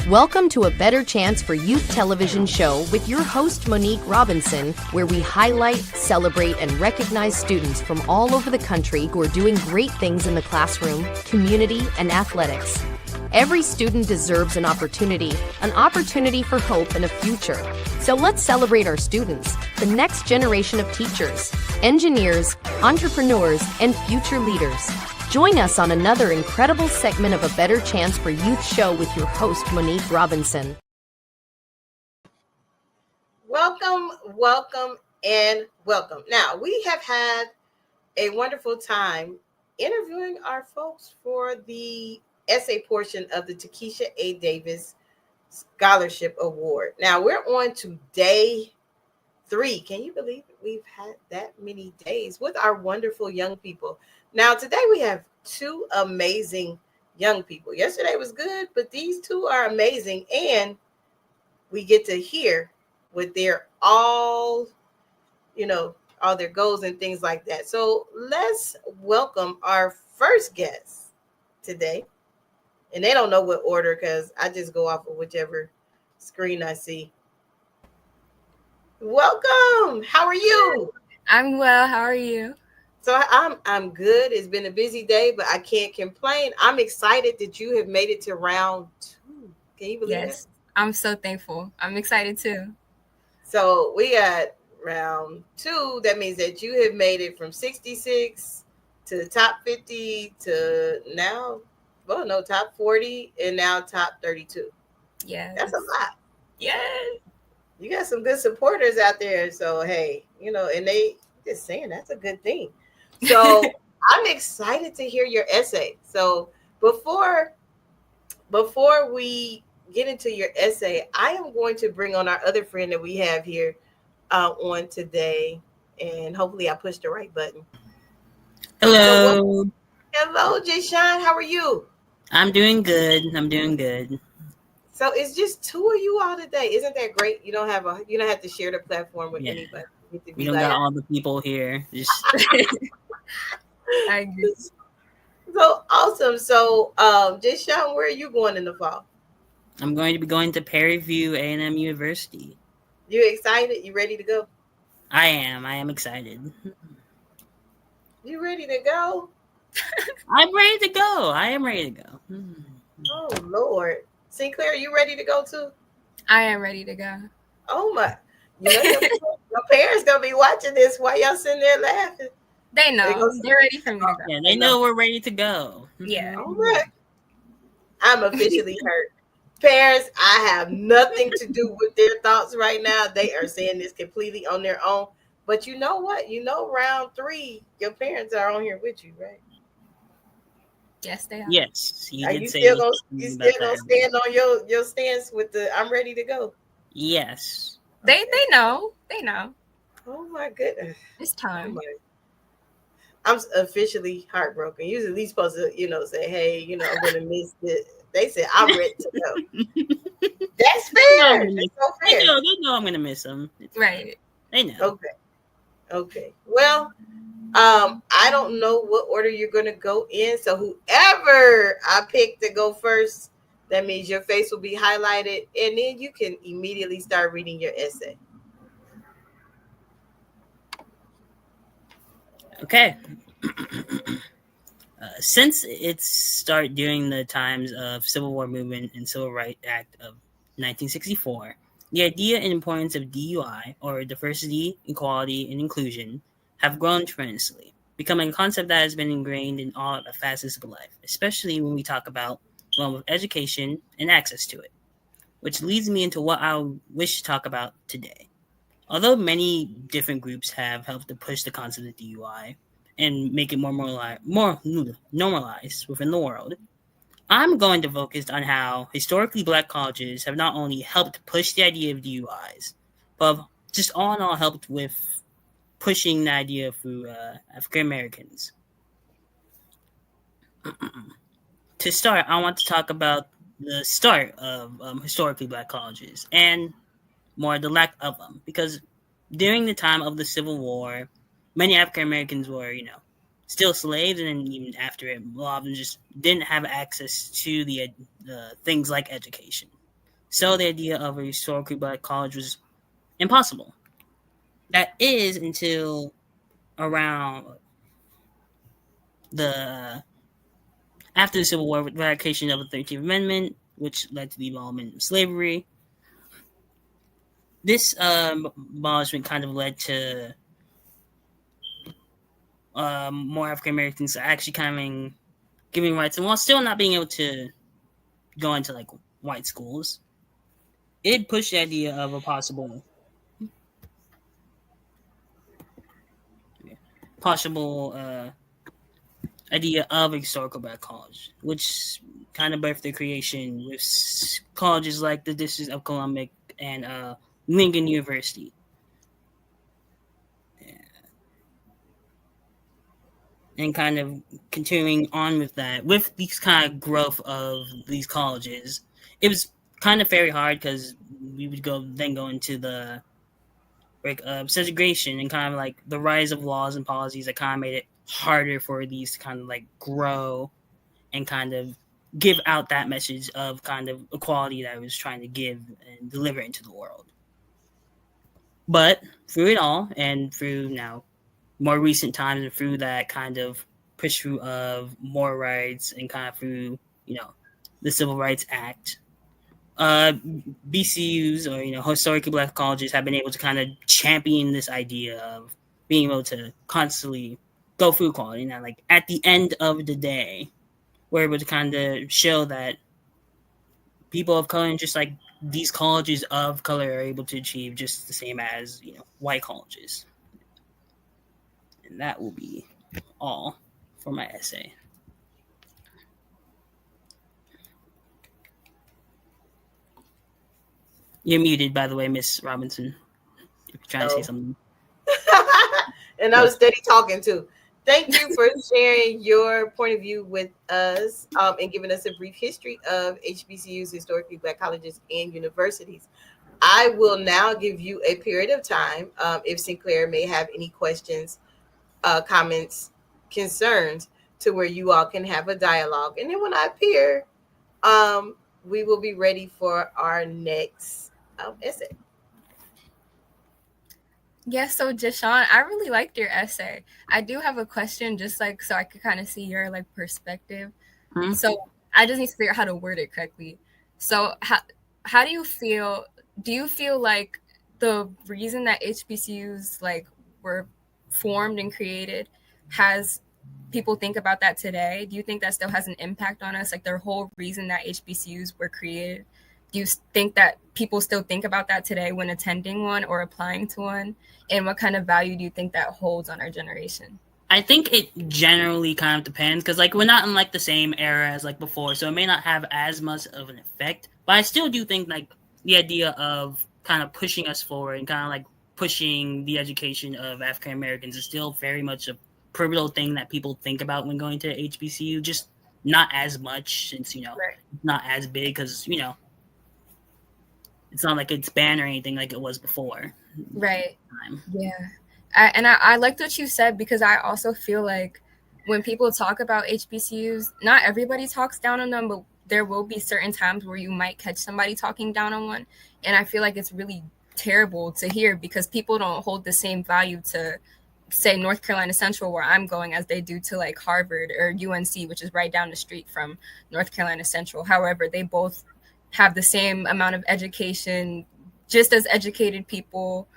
Welcome to A Better Chance for Youth television show with your host, Monique Robinson, where we highlight, celebrate, and recognize students from all over the country who are doing great things in the classroom, community, and athletics. Every student deserves an opportunity for hope and a future. So let's celebrate our students, the next generation of teachers, engineers, entrepreneurs, and future leaders. Join us on another incredible segment of A Better Chance for Youth show with your host, Monique Robinson. Welcome, and welcome. Now, we have had a wonderful time interviewing our folks for the essay portion of the Takisha A Davis Scholarship Award. Now, we're on to day 3. Can you believe it? We've had that many days with our wonderful young people. Now, today we have 2 amazing young people. Yesterday was good, but these 2 are amazing. And we get to hear what they're all their goals and things like that. So let's welcome our first guest today. And they don't know what order because I just go off of whichever screen I see. Welcome. How are you? I'm well. How are you? So I'm good. It's been a busy day, but I can't complain. I'm excited that you have made it to round 2. Can you believe it? I'm so thankful. I'm excited too. So we got round 2. That means that you have made it from 66 to the top 50 to now, top 40 and now top 32. Yeah. That's a lot. Yeah. You got some good supporters out there. So, hey, and they just saying that's a good thing. So I'm excited to hear your essay. So before we get into your essay, I am going to bring on our other friend that we have here on today. And hopefully I pushed the right button. Hello. Hello, Jasean. How are you? I'm doing good. So it's just 2 of you all today. Isn't that great? You don't have to share the platform with anybody. We don't got all the people here. Just I agree. So awesome. So Jasean, where are you going in the fall? I'm going to be going to Prairie View A&M University. You excited? You ready to go? I am excited. You ready to go? I'm ready to go. I am ready to go. Oh Lord. Sinclair, you ready to go too? I am ready to go. Oh my. Your parents gonna be watching this while y'all sitting there laughing. They know. They're ready for me to go. Yeah, they know we're ready to go. Yeah. All right. I'm officially hurt. Parents, I have nothing to do with their thoughts right now. They are saying this completely on their own. But you know what? Round 3, your parents are on here with you, right? Yes, they are. Yes. Are you still gonna stand on your stance with the I'm ready to go? Yes. They know. They know. Oh my goodness. It's time. I'm officially heartbroken. You're at least supposed to, say, hey, I'm gonna miss it. They said I'm ready to go. That's fair. That's so fair. They know I'm gonna miss them. Right. They know. Okay. Well, I don't know what order you're gonna go in. So whoever I pick to go first, that means your face will be highlighted, and then you can immediately start reading your essay. Okay. Since its start during the times of Civil War movement and Civil Rights Act of 1964, the idea and importance of DUI, or diversity, equality, and inclusion, have grown tremendously, becoming a concept that has been ingrained in all the facets of life, especially when we talk about with education and access to it, which leads me into what I wish to talk about today. Although many different groups have helped to push the concept of DUI and make it more normalized within the world, I'm going to focus on how historically Black colleges have not only helped push the idea of DUIs, but just all in all helped with pushing the idea through African Americans. To start, I want to talk about the start of historically Black colleges and more the lack of them, because during the time of the Civil War, many African Americans were, still slaves, and then even after it, a lot of them just didn't have access to the things like education. So the idea of a historically black college was impossible. That is until around the after the Civil War, with ratification of the 13th Amendment, which led to the involvement of slavery. This abolishment kind of led to more African Americans actually giving rights, and while still not being able to go into like white schools, it pushed the idea of a possible idea of a historical black college, which kind of birthed the creation with colleges like the District of Columbia and Lincoln University. And kind of continuing on with that, with these kind of growth of these colleges, it was kind of very hard because we would go into the segregation and kind of like the rise of laws and policies that kind of made it harder for these to kind of like grow and kind of give out that message of kind of equality that I was trying to give and deliver into the world. But through it all, and through now more recent times, and through that kind of push through of more rights and kind of through, the Civil Rights Act, BCUs or, historically black colleges have been able to kind of champion this idea of being able to constantly go through equality. Now, like at the end of the day, we're able to kind of show that people of color and just like these colleges of color are able to achieve just the same as, white colleges. And that will be all for my essay. You're muted, by the way, Miss Robinson. If you're trying to say something. And I was steady talking too. Thank you for sharing your point of view with us and giving us a brief history of HBCUs, historically black colleges and universities. I will now give you a period of time if Sinclair may have any questions, comments, concerns, to where you all can have a dialogue. And then when I appear, we will be ready for our next essay. Yes, so Jasean, I really liked your essay. I do have a question, just like so I could kind of see your like perspective. Mm-hmm. So I just need to figure out how to word it correctly. So how do you feel? Do you feel like the reason that HBCUs like were formed and created has people think about that today? Do you think that still has an impact on us? Like the whole reason that HBCUs were created, do you think that people still think about that today when attending one or applying to one? And what kind of value do you think that holds on our generation? I think it generally kind of depends because like we're not in like the same era as like before, so it may not have as much of an effect. But I still do think like the idea of kind of pushing us forward and kind of like pushing the education of African Americans is still very much a pivotal thing that people think about when going to HBCU. Just not as much since right. Not as big because it's not like it's banned or anything like it was before. Right. Yeah. I liked what you said because I also feel like when people talk about HBCUs, not everybody talks down on them, but there will be certain times where you might catch somebody talking down on one. And I feel like it's really terrible to hear because people don't hold the same value to, say, North Carolina Central, where I'm going, as they do to like Harvard or UNC, which is right down the street from North Carolina Central. However, they both have the same amount of education, just as educated people.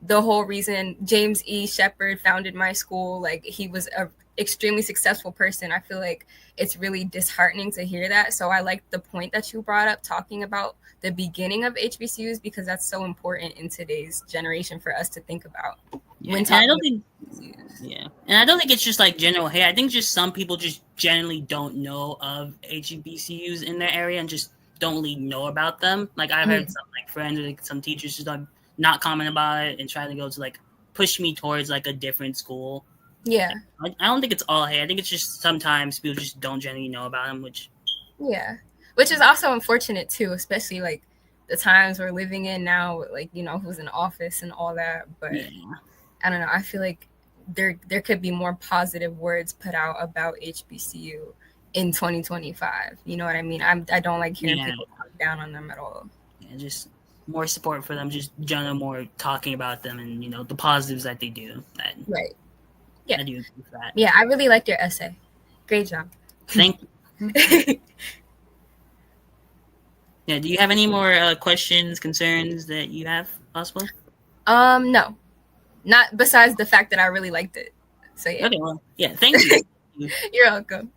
The whole reason James E. Shepard founded my school, like he was a extremely successful person. I feel like it's really disheartening to hear that. So I like the point that you brought up talking about the beginning of HBCUs because that's so important in today's generation for us to think about. Yeah, and I don't think it's just like general hate. I think just some people just generally don't know of HBCUs in their area and just don't really know about them. Like I've had some like friends or like some teachers just like not comment about it and try to go to like push me towards like a different school. Yeah. I don't think it's all hate. I think it's just sometimes people just don't generally know about them, which is also unfortunate too, especially like the times we're living in now, like, who's in office and all that. But I don't know. I feel like there could be more positive words put out about HBCU in 2025. You know what I mean? I don't like hearing people talk down on them at all. and just more support for them, just general more talking about them and, you know, the positives that they do. Right. Yeah. I do agree with that. Yeah, I really liked your essay. Great job. Thank you. Yeah, do you have any more questions, concerns that you have, possible? No. Not besides the fact that I really liked it. So yeah. Okay, well, yeah, thank you. You're welcome.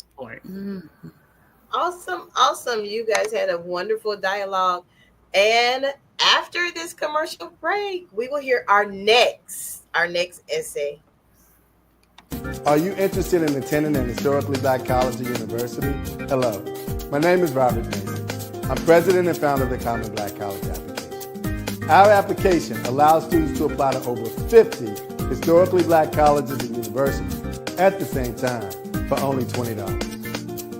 Awesome. You guys had a wonderful dialogue. And after this commercial break, we will hear our next essay. Are you interested in attending an historically Black college or university? Hello, my name is Robert Mason. I'm president and founder of the Common Black College application. Our application allows students to apply to over 50 historically Black colleges and universities at the same time for only $20.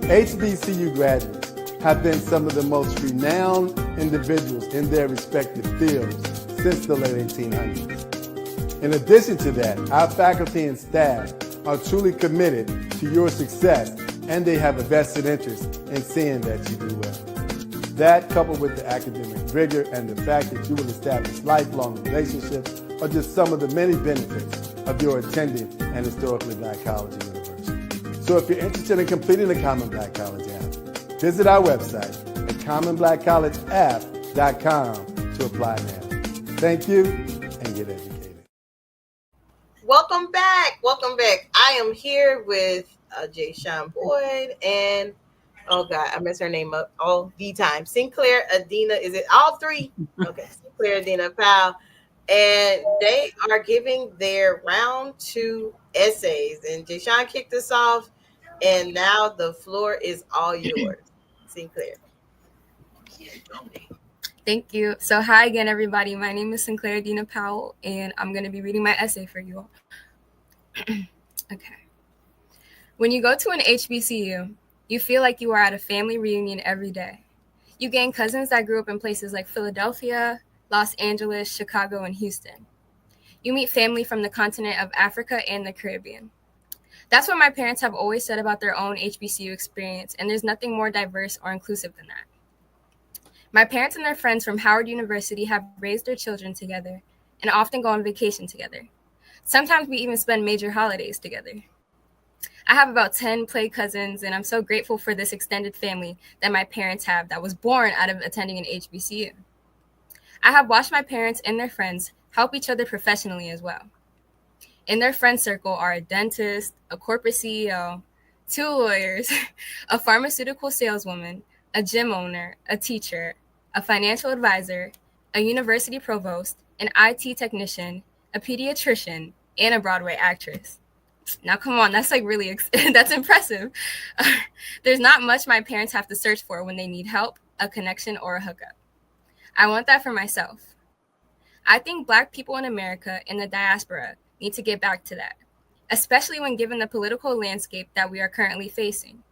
HBCU graduates have been some of the most renowned individuals in their respective fields since the late 1800s. In addition to that, our faculty and staff are truly committed to your success, and they have a vested interest in seeing that you do well. That, coupled with the academic rigor and the fact that you will establish lifelong relationships, are just some of the many benefits of your attending an historically Black college or university. So if you're interested in completing the Common Black College app, visit our website at commonblackcollegeapp.com to apply now. Thank you, and get educated. Welcome back. I am here with Jasean Boyd and, oh God, I mess her name up all the time. Sinclair Adina, is it all three? Okay, Sinclair Adina Powell. And they are giving their round 2 essays. And Jasean kicked us off, and now the floor is all yours, Sinclair. Thank you. So hi again, everybody. My name is Sinclair Adina Powell, and I'm going to be reading my essay for you all. Okay. When you go to an HBCU, you feel like you are at a family reunion every day. You gain cousins that grew up in places like Philadelphia, Los Angeles, Chicago, and Houston. You meet family from the continent of Africa and the Caribbean. That's what my parents have always said about their own HBCU experience, and there's nothing more diverse or inclusive than that. My parents and their friends from Howard University have raised their children together and often go on vacation together. Sometimes we even spend major holidays together. I have about 10 play cousins, and I'm so grateful for this extended family that my parents have that was born out of attending an HBCU. I have watched my parents and their friends help each other professionally as well. In their friend circle are a dentist, a corporate CEO, 2 lawyers, a pharmaceutical saleswoman, a gym owner, a teacher, a financial advisor, a university provost, an IT technician, a pediatrician, and a Broadway actress. Now, come on, that's like really, that's impressive. There's not much my parents have to search for when they need help, a connection, or a hookup. I want that for myself. I think Black people in America and the diaspora need to get back to that, especially when given the political landscape that we are currently facing.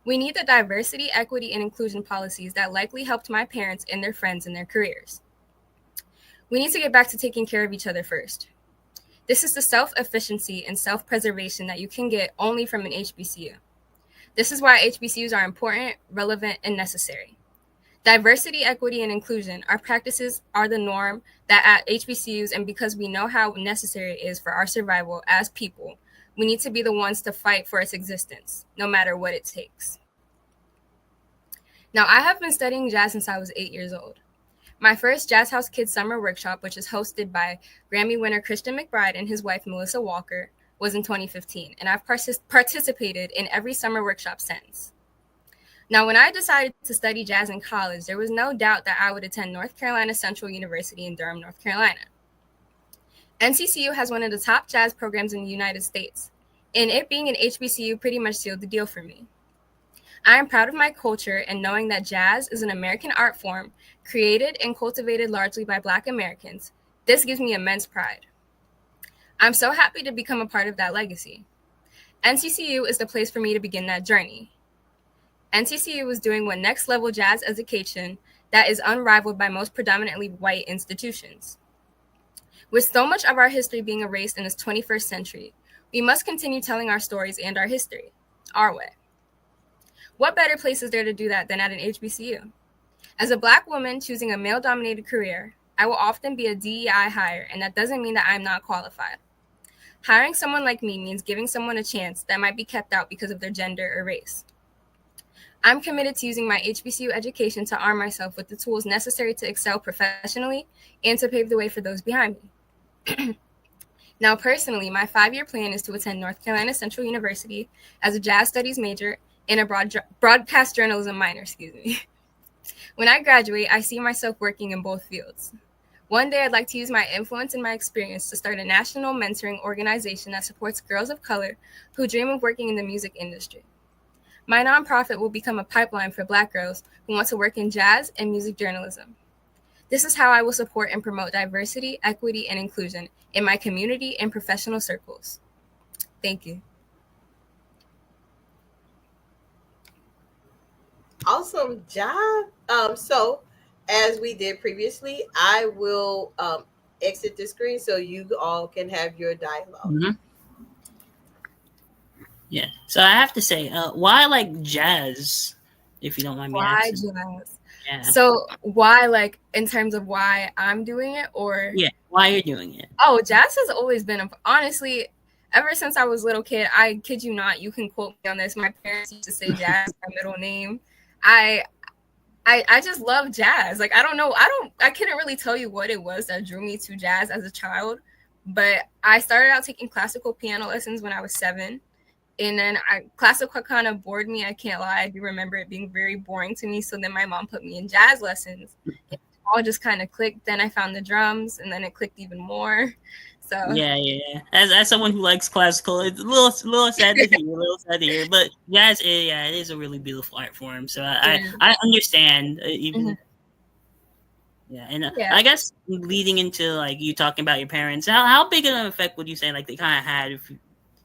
We need the diversity, equity, and inclusion policies that likely helped my parents and their friends in their careers. We need to get back to taking care of each other first. This is the self-efficiency and self-preservation that you can get only from an HBCU. This is why HBCUs are important, relevant, and necessary. Diversity, equity, and inclusion, our practices are the norm that at HBCUs, and because we know how necessary it is for our survival as people, we need to be the ones to fight for its existence, no matter what it takes. Now, I have been studying jazz since I was 8 years old. My first Jazz House Kids Summer Workshop, which is hosted by Grammy winner Christian McBride and his wife Melissa Walker, was in 2015, and I've participated in every summer workshop since. Now, when I decided to study jazz in college, there was no doubt that I would attend North Carolina Central University in Durham, North Carolina. NCCU has one of the top jazz programs in the United States, and it being an HBCU pretty much sealed the deal for me. I am proud of my culture and knowing that jazz is an American art form created and cultivated largely by Black Americans. This gives me immense pride. I'm so happy to become a part of that legacy. NCCU is the place for me to begin that journey. NCCU is doing what next level jazz education that is unrivaled by most predominantly white institutions. With so much of our history being erased in this 21st century, we must continue telling our stories and our history, our way. What better place is there to do that than at an HBCU? As a Black woman choosing a male-dominated career, I will often be a DEI hire, and that doesn't mean that I'm not qualified. Hiring someone like me means giving someone a chance that might be kept out because of their gender or race. I'm committed to using my HBCU education to arm myself with the tools necessary to excel professionally and to pave the way for those behind me. Now, personally, my 5-year plan is to attend North Carolina Central University as a jazz studies major and a broadcast journalism minor, When I graduate, I see myself working in both fields. One day, I'd like to use my influence and my experience to start a national mentoring organization that supports girls of color who dream of working in the music industry. My nonprofit will become a pipeline for Black girls who want to work in jazz and music journalism. This is how I will support and promote diversity, equity, and inclusion in my community and professional circles. Thank you. Awesome job. So as we did previously, I will exit the screen so you all can have your dialogue. Mm-hmm. Yeah. So I have to say, why like jazz, if you don't mind me asking? Why jazz? Yeah. So why, like, in terms of why I'm doing it, or? Yeah, why you're doing it. Oh, jazz has always been, honestly, ever since I was a little kid, I kid you not, you can quote me on this. My parents used to say jazz, my middle name. I just love jazz. Like, I couldn't really tell you what it was that drew me to jazz as a child, but I started out taking classical piano lessons when I was 7. And then classical kind of bored me. I can't lie. I do remember it being very boring to me. So then my mom put me in jazz lessons. It all just kind of clicked. Then I found the drums, and then it clicked even more. So yeah. As someone who likes classical, it's a little sad to hear, But jazz, it is a really beautiful art form. So I understand even. Mm-hmm. Yeah, and I guess leading into like you talking about your parents, how big of an effect would you say like they kind of had if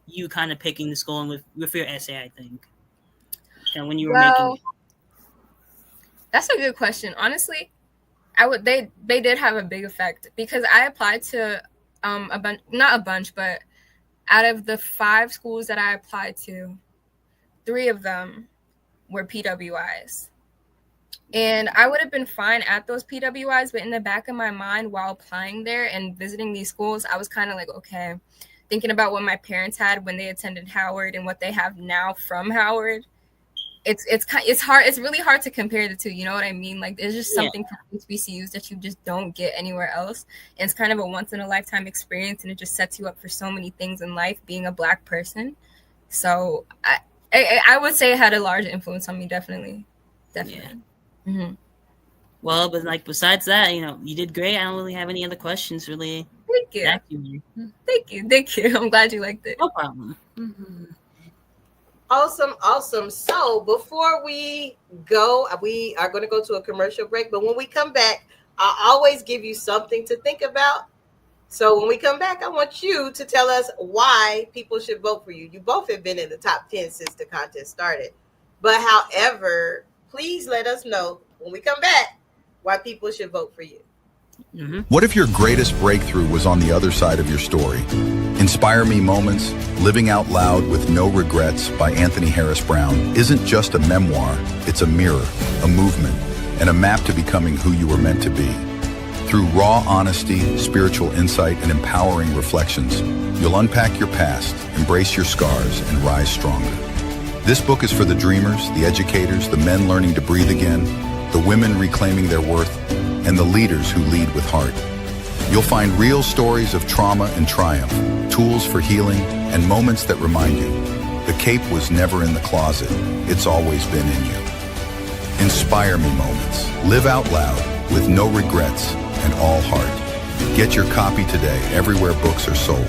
you kind of picking the school and with your essay, I think, and when you were making it? That's a good question. Honestly, they did have a big effect because I applied to not a bunch, but out of the 5 schools that I applied to, 3 of them were PWIs. And I would have been fine at those PWIs, but in the back of my mind while applying there and visiting these schools, I was kind of like, okay, thinking about what my parents had when they attended Howard and what they have now from Howard, it's hard. It's really hard to compare the two. You know what I mean? Like, there's just something from HBCUs that you just don't get anywhere else. And it's kind of a once in a lifetime experience, and it just sets you up for so many things in life, being a Black person. So I would say it had a large influence on me, definitely. Yeah. Mm-hmm. Well, but like besides that, you did great. I don't really have any other questions, really. Thank you. I'm glad you liked it. No problem. Mm-hmm. Awesome. So before we go, we are going to go to a commercial break. But when we come back, I always give you something to think about. So when we come back, I want you to tell us why people should vote for you. You both have been in the top 10 since the contest started. But however, please let us know when we come back why people should vote for you. Mm-hmm. What if your greatest breakthrough was on the other side of your story? Inspire Me Moments, Living Out Loud with No Regrets by Anthony Harris Brown isn't just a memoir, it's a mirror, a movement, and a map to becoming who you were meant to be. Through raw honesty, spiritual insight, and empowering reflections, you'll unpack your past, embrace your scars, and rise stronger. This book is for the dreamers, the educators, the men learning to breathe again, the women reclaiming their worth, and the leaders who lead with heart. You'll find real stories of trauma and triumph, tools for healing, and moments that remind you, the cape was never in the closet, it's always been in you. Inspire Me Moments. Live out loud with no regrets and all heart. Get your copy today everywhere books are sold.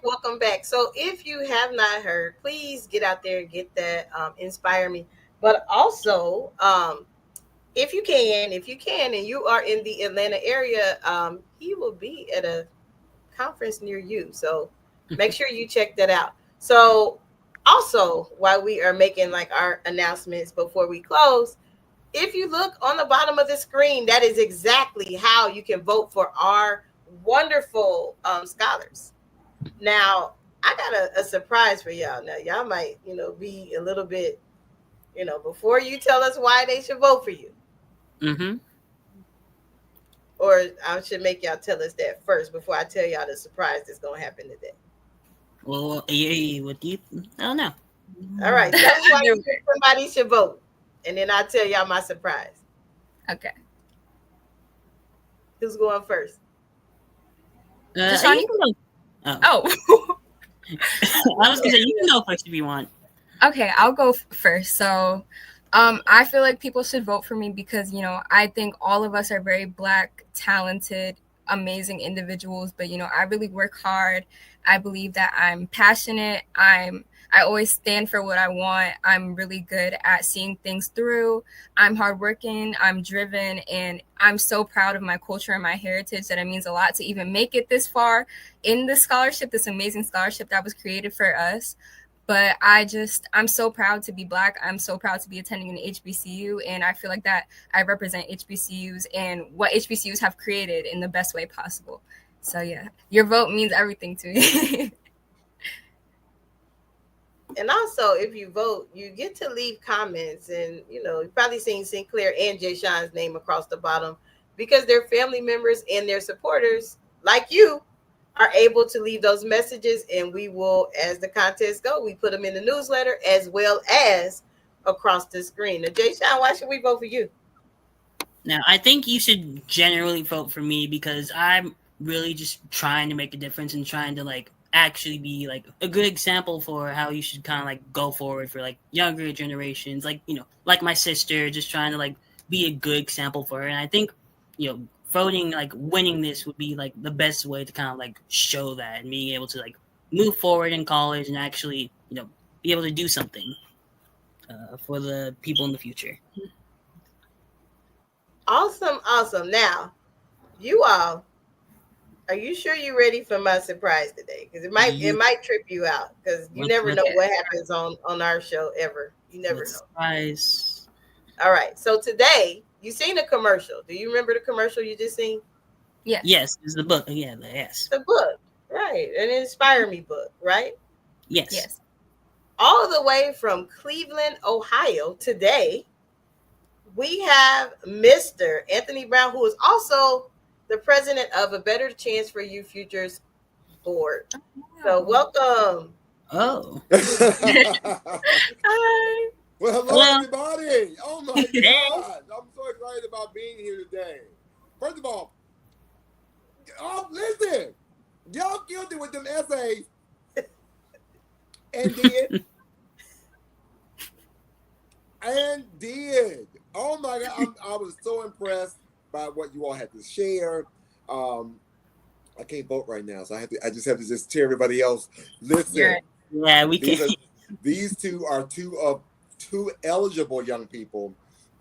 Welcome back. So if you have not heard, please get out there and get that Inspire Me. But also, if you can, and you are in the Atlanta area, he will be at a conference near you. So make sure you check that out. So also, while we are making like our announcements before we close, If you look on the bottom of the screen, that is exactly how you can vote for our wonderful scholars. Now, I got a surprise for y'all. Now, y'all might, be a little bit, before you tell us why they should vote for you. Mm-hmm. Or I should make y'all tell us that first before I tell y'all the surprise that's going to happen today. Well, what do you? I don't know. All right, tell us why somebody should vote, and then I'll tell y'all my surprise. Okay. Who's going first? Jasean, you can go. Oh. I was gonna say you can go first if you want. Okay, I'll go first. So, I feel like people should vote for me because, I think all of us are very Black, talented, amazing individuals. But, I really work hard. I believe that I'm passionate. I always stand for what I want. I'm really good at seeing things through. I'm hardworking. I'm driven. And I'm so proud of my culture and my heritage that it means a lot to even make it this far in this scholarship, this amazing scholarship that was created for us. But I'm so proud to be Black. I'm so proud to be attending an HBCU. And I feel like that I represent HBCUs and what HBCUs have created in the best way possible. So, yeah, your vote means everything to me. And also, if you vote, you get to leave comments. And, you've probably seen Sinclair and Jasean's name across the bottom because their family members and their supporters, like you, are able to leave those messages, and we will, as the contests go, we put them in the newsletter as well as across the screen. Now, Jasean, why should we vote for you? Now, I think you should generally vote for me because I'm really just trying to make a difference and trying to actually be a good example for how you should kind of go forward for younger generations, like my sister, just trying to be a good example for her. And I think, voting, winning this would be the best way to kind of show that and being able to move forward in college and actually, be able to do something for the people in the future. Awesome. Now, you all, are you sure you're ready for my surprise today? Because it might trip you out because you never know what happens on our show ever. You never know. Surprise. All right. So today, you seen the commercial. Do you remember the commercial you just seen? Yes. Yes, it's the book. Yeah, yes. The book, right. An Inspire Me book, right? Yes. All the way from Cleveland, Ohio, today, we have Mr. Anthony Brown, who is also the president of A Better Chance for You Futures board. So welcome. Oh. Hi. Well, hello, everybody. Oh, my God. I'm so excited about being here today. First of all, listen. Y'all guilty with them essays. And did. Oh, my God. I was so impressed by what you all had to share. I can't vote right now, so I just have to tell everybody else, listen. Yeah, we can. These two are two eligible young people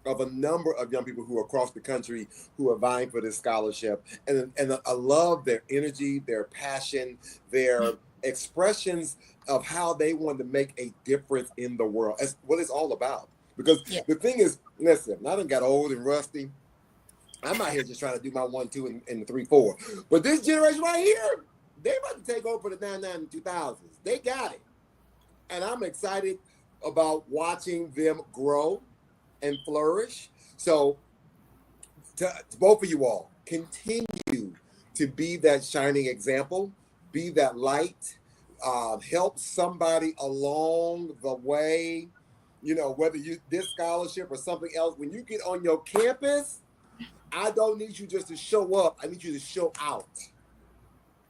of a number of young people who are across the country who are vying for this scholarship. And I love their energy, their passion, their expressions of how they want to make a difference in the world. That's what it's all about. Because the thing is, listen, I done got old and rusty. I'm out here just trying to do my 1, 2, and 3, 4. But this generation right here, they about to take over for the 99 and 2000s. They got it. And I'm excited about watching them grow and flourish. So to both of you all, continue to be that shining example, be that light, help somebody along the way, whether this scholarship or something else. When you get on your campus, I don't need you just to show up. I need you to show out.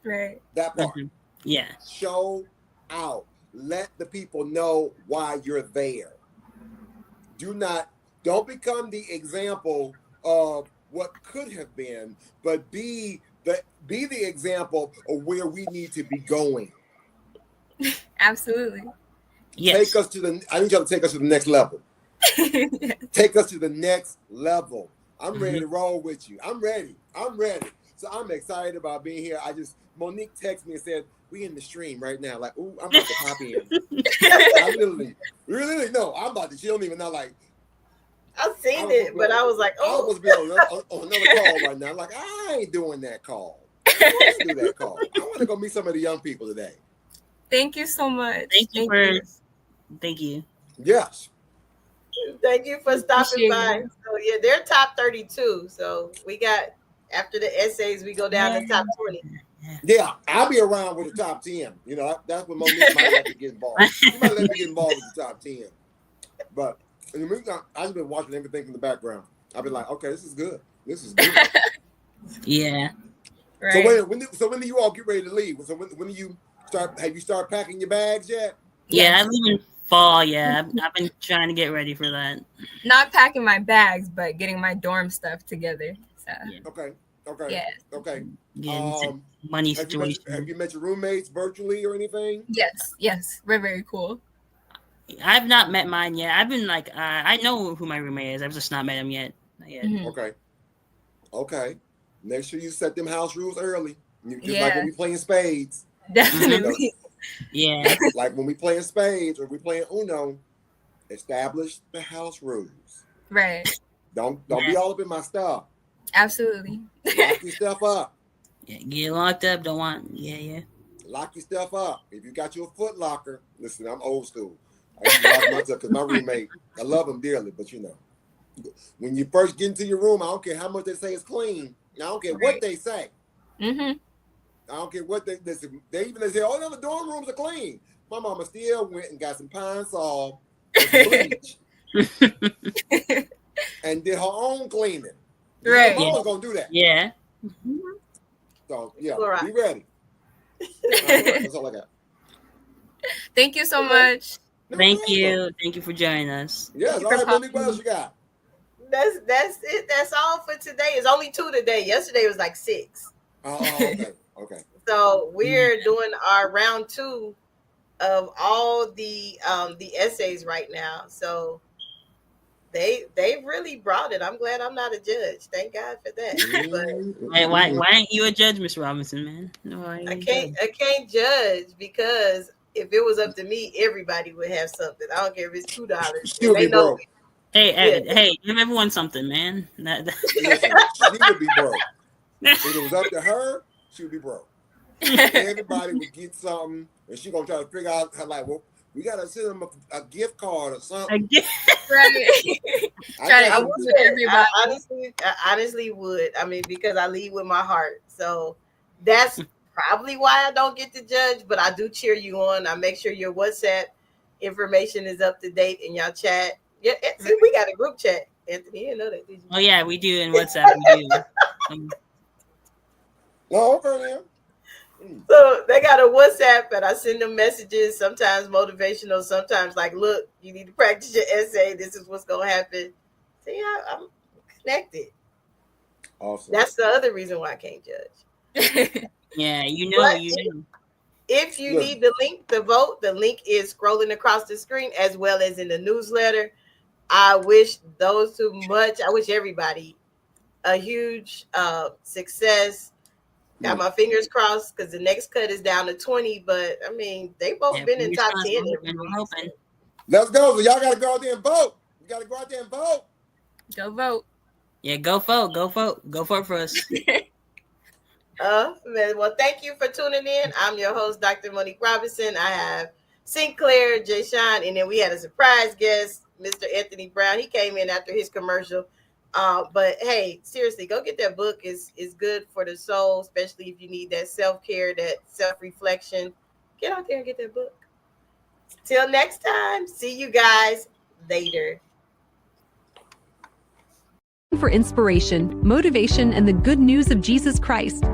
Right. That part. Yeah. Show out. Let the people know why you're there. Don't become the example of what could have been, but be the example of where we need to be going. Absolutely. Yes. I need y'all to take us to the next level. Take us to the next level. I'm ready to roll with you. I'm ready. So I'm excited about being here. Monique texted me and said, we in the stream right now. Ooh, I'm about to pop in. I literally, no, I'm about to, she don't even know, I seen it, but I was like, I oh. was be on another call right now. Like, I ain't doing that call. I don't want to do that call. I want to go meet some of the young people today. Thank you so much. Thank you. Yes. Thank you for stopping by. You. So yeah, they're top 32. So we got, after the essays, we go down to top 20. Yeah, I'll be around with the top 10. You know, that's when Monique might let me get involved. She might let me get involved with the top 10. But in the meantime, I've been watching everything from the background. I've been like, okay, this is good. This is good. Yeah. Right. So when do you all get ready to leave? So when do you start? Have you started packing your bags yet? Yeah, I leave in fall. Yeah, I've been trying to get ready for that. Not packing my bags, but getting my dorm stuff together. So. Yeah. Okay. Yeah. Okay. Money situation. Have you met your roommates virtually or anything? Yes. We're very cool. I've not met mine yet. I've been like, I know who my roommate is. I've just not met him yet. Not yet. Mhm. Okay. Make sure you set them house rules early. Just Yeah. like when we playing spades. Definitely. Yeah. Like when we playing spades or we playing Uno, establish the house rules. Right. Don't be all up in my stuff. Absolutely. Lock your stuff up. Yeah, get locked up. Don't want. Yeah. Lock your stuff up. If you got your Foot Locker, listen, I'm old school. I used to lock myself because my roommate, I love him dearly, but you know, when you first get into your room, I don't care how much they say it's clean. I don't care what they say. Mm-hmm. I don't care what they say, oh no, the dorm rooms are clean. My mama still went and got some Pine Sol and bleach and did her own cleaning. Right. My mama's gonna do that. Yeah. So yeah, Right. be ready. That's all I got. Thank you so much. Thank you for joining us. Yes, all right, Monique, what else you got? That's it. That's all for today. It's only 2 today. Yesterday was like 6. Okay. So we're doing our round 2 of all the essays right now. So they really brought it. I'm glad I'm not a judge. Thank God for that. But Hey, why ain't you a judge, Miss Robinson, man? No, I can't judge, because if it was up to me, everybody would have something. I don't care if it's $2. She'll be broke. Hey, give everyone something, man. Listen, she would be broke. If it was up to her, she would be broke. Everybody would get something, and she gonna try to figure out how, like, well, we gotta send them a gift card or something. Right. I honestly would. I mean, because I lead with my heart. So that's probably why I don't get to judge, but I do cheer you on. I make sure your WhatsApp information is up to date in your chat. Yeah, see, we got a group chat. Anthony, you didn't know that, did you? Oh yeah, we do in WhatsApp. We do. Oh, okay, then. So they got a WhatsApp, and I send them messages, sometimes motivational, sometimes like, look, you need to practice your essay. This is what's going to happen. See, I'm connected. Awesome. That's the other reason why I can't judge. Yeah, you know. If you need the link to vote, the link is scrolling across the screen, as well as in the newsletter. I wish everybody a huge success. Got my fingers crossed, because the next cut is down to 20. But I mean, they both been in top 10 every week. Let's go. So y'all gotta go out there and vote. You gotta go out there and vote. Go vote. Yeah, go vote. Go vote for us. Man, well, thank you for tuning in. I'm your host, Dr. Monique Robinson. I have Sinclair, Jasean, and then we had a surprise guest, Mr. Anthony Brown. He came in after his commercial. But hey, seriously, go get that book. It's good for the soul, especially if you need that self-care, that self-reflection. Get out there and get that book. Till next time, see you guys later. For inspiration, motivation, and the good news of Jesus Christ,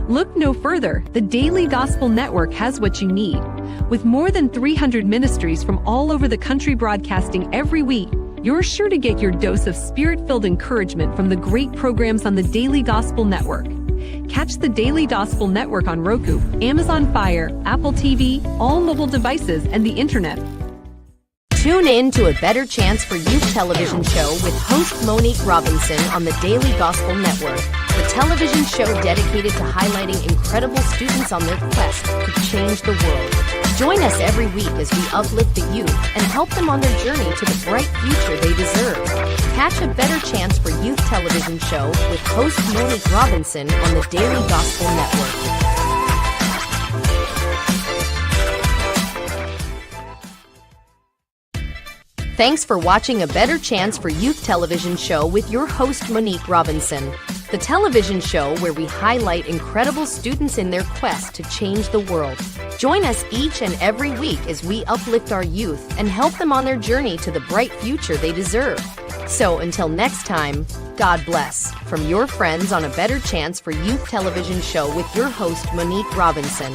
look no further. The Daily Gospel Network has what you need. With more than 300 ministries from all over the country broadcasting every week, you're sure to get your dose of spirit-filled encouragement from the great programs on the Daily Gospel Network. Catch the Daily Gospel Network on Roku, Amazon Fire, Apple TV, all mobile devices, and the internet. Tune in to A Better Chance for Youth television show with host Monique Robinson on the Daily Gospel Network. The the television show dedicated to highlighting incredible students on their quest to change the world. Join us every week as we uplift the youth and help them on their journey to the bright future they deserve. Catch A Better Chance for Youth television show with host Monique Robinson on the Daily Gospel Network. Thanks for watching A Better Chance for Youth television show with your host Monique Robinson, the television show where we highlight incredible students in their quest to change the world. Join us each and every week as we uplift our youth and help them on their journey to the bright future they deserve. So until next time, God bless, from your friends on A Better Chance for Youth television show with your host Monique Robinson.